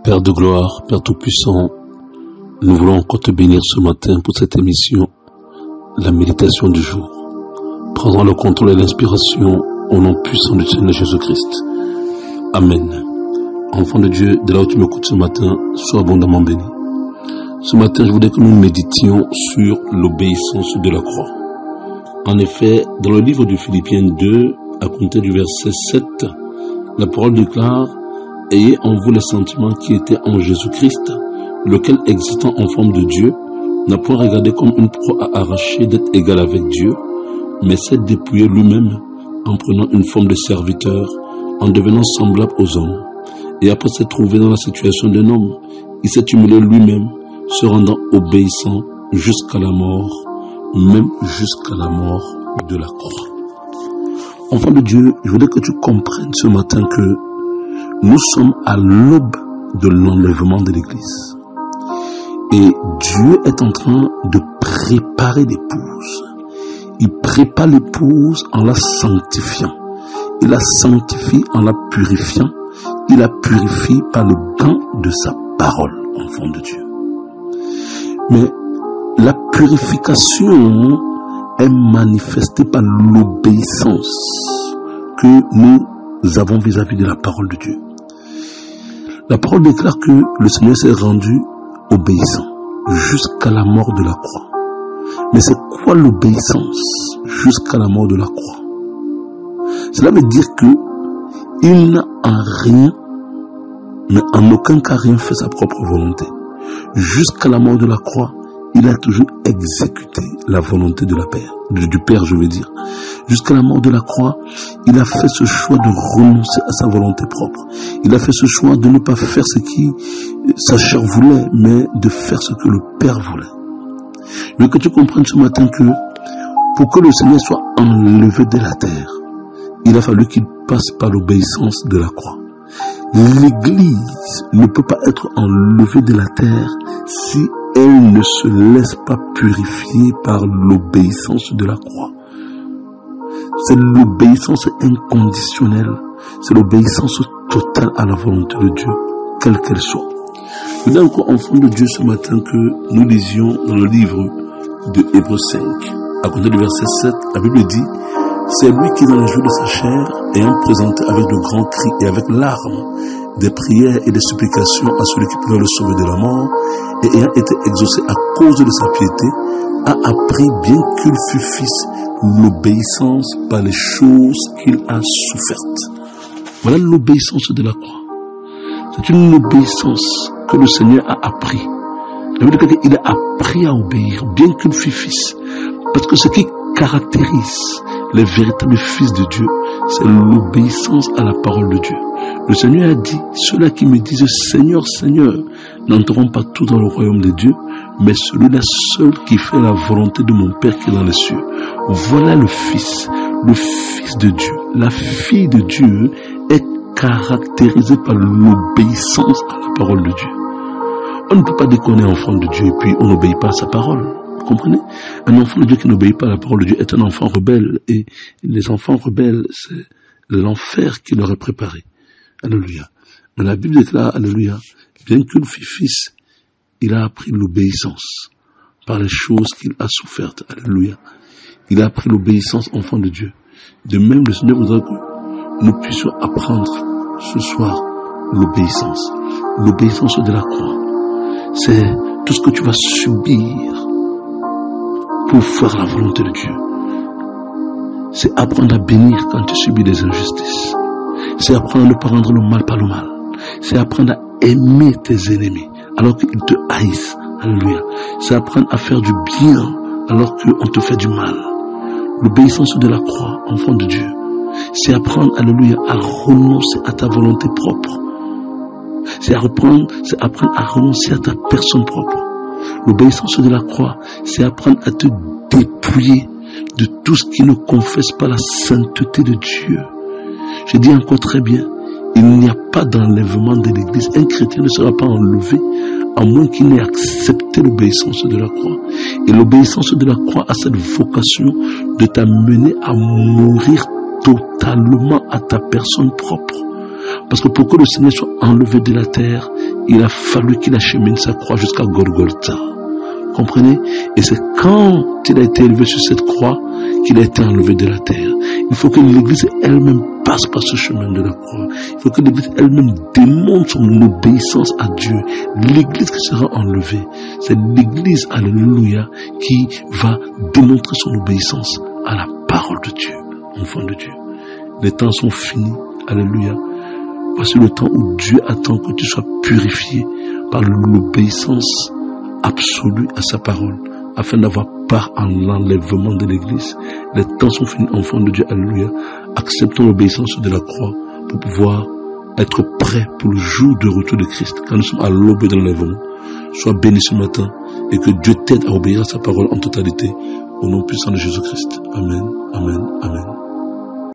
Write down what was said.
Père de gloire, Père Tout-Puissant, nous voulons encore te bénir ce matin pour cette émission, la méditation du jour. Prends le contrôle et l'inspiration au nom puissant du Seigneur Jésus-Christ. Amen. Enfant de Dieu, de là où tu m'écoutes ce matin, sois abondamment béni. Ce matin, je voudrais que nous méditions sur l'obéissance de la croix. En effet, dans le livre de Philippiens 2, à compter du verset 7, la parole déclare: « Ayez en vous les sentiments qui étaient en Jésus-Christ, lequel, existant en forme de Dieu, n'a point regardé comme une proie à arracher d'être égal avec Dieu, mais s'est dépouillé lui-même en prenant une forme de serviteur, en devenant semblable aux hommes. Et après s'être trouvé dans la situation d'un homme, il s'est humilié lui-même, se rendant obéissant jusqu'à la mort, même jusqu'à la mort de la croix. » Enfant de Dieu, je voudrais que tu comprennes ce matin que nous sommes à l'aube de l'enlèvement de l'Église. Et Dieu est en train de préparer l'épouse. Il prépare l'épouse en la sanctifiant. Il la sanctifie en la purifiant. Il la purifie par le bain de sa parole, enfant de Dieu. Mais la purification est manifestée par l'obéissance que nous avons vis-à-vis de la parole de Dieu. La parole déclare que le Seigneur s'est rendu obéissant jusqu'à la mort de la croix. Mais c'est quoi l'obéissance jusqu'à la mort de la croix? Cela veut dire que il n'a en rien, mais en aucun cas rien fait sa propre volonté. Jusqu'à la mort de la croix, il a toujours exécuté la volonté de la Père, du Père, je veux dire. Jusqu'à la mort de la croix, il a fait ce choix de renoncer à sa volonté propre. Il a fait ce choix de ne pas faire ce qui sa chair voulait, mais de faire ce que le Père voulait. Je veux que tu comprennes ce matin que pour que le Seigneur soit enlevé de la terre, il a fallu qu'il passe par l'obéissance de la croix. L'Église ne peut pas être enlevée de la terre si elle ne se laisse pas purifier par l'obéissance de la croix. C'est l'obéissance inconditionnelle, c'est l'obéissance totale à la volonté de Dieu, quelle qu'elle soit. Il y a encore, enfant de Dieu, ce matin que nous lisions dans le livre de Hébreux 5. À compter du verset 7, la Bible dit: « C'est lui qui, dans les jours de sa chair, ayant présenté avec de grands cris et avec larmes des prières et des supplications à celui qui pouvait le sauver de la mort, et ayant été exaucé à cause de sa piété, a appris, bien qu'il fût fils, l'obéissance par les choses qu'il a souffertes. » Voilà l'obéissance de la croix. C'est une obéissance que le Seigneur a appris. La Bible dit qu'il a appris à obéir, bien qu'il fût fils. Parce que ce qui caractérise les véritables fils de Dieu, c'est l'obéissance à la parole de Dieu. Le Seigneur a dit: « Ceux-là qui me disent Seigneur, Seigneur, n'entreront pas tous dans le royaume de Dieu, mais celui-là seul qui fait la volonté de mon Père qui est dans les cieux. » Voilà le Fils de Dieu. La fille de Dieu est caractérisée par l'obéissance à la parole de Dieu. On ne peut pas déconner enfant de Dieu et puis on n'obéit pas à sa parole. Vous comprenez? Un enfant de Dieu qui n'obéit pas à la parole de Dieu est un enfant rebelle. Et les enfants rebelles, c'est l'enfer qui leur est préparé. Alléluia. Mais la Bible déclare, alléluia, bien qu'il fût fils, il a appris l'obéissance par les choses qu'il a souffertes. Alléluia. Il a appris l'obéissance, enfant de Dieu. De même, le Seigneur voudrait que nous puissions apprendre ce soir l'obéissance. L'obéissance de la croix. C'est tout ce que tu vas subir pour faire la volonté de Dieu. C'est apprendre à bénir quand tu subis des injustices. C'est apprendre à ne pas rendre le mal par le mal. C'est apprendre à aimer tes ennemis alors qu'ils te haïssent. Alléluia. C'est apprendre à faire du bien alors qu'on te fait du mal. L'obéissance de la croix, enfant de Dieu, c'est apprendre, alléluia, à renoncer à ta volonté propre. C'est apprendre à renoncer à ta personne propre. L'obéissance de la croix, c'est apprendre à te dépouiller de tout ce qui ne confesse pas la sainteté de Dieu. Je dis encore très bien, il n'y a pas d'enlèvement de l'Église. Un chrétien ne sera pas enlevé à moins qu'il n'ait accepté l'obéissance de la croix. Et l'obéissance de la croix a cette vocation de t'amener à mourir totalement à ta personne propre. Parce que pour que le Seigneur soit enlevé de la terre, il a fallu qu'il achemine sa croix jusqu'à Golgotha. Comprenez? Et c'est quand il a été élevé sur cette croix qu'il a été enlevé de la terre. Il faut que l'Église elle-même passe par ce chemin de la croix. Il faut que l'Église elle-même démontre son obéissance à Dieu. L'Église qui sera enlevée, c'est l'Église, alléluia, qui va démontrer son obéissance à la parole de Dieu, enfant de Dieu. Les temps sont finis, alléluia. Voici le temps où Dieu attend que tu sois purifié par l'obéissance absolue à sa parole, afin d'avoir part en l'enlèvement de l'Église. Les temps sont finis, enfants de Dieu, alléluia. Acceptons l'obéissance de la croix pour pouvoir être prêts pour le jour de retour de Christ, quand nous sommes à l'aube de l'enlèvement. Sois béni ce matin et que Dieu t'aide à obéir à sa parole en totalité, au nom puissant de Jésus-Christ. Amen.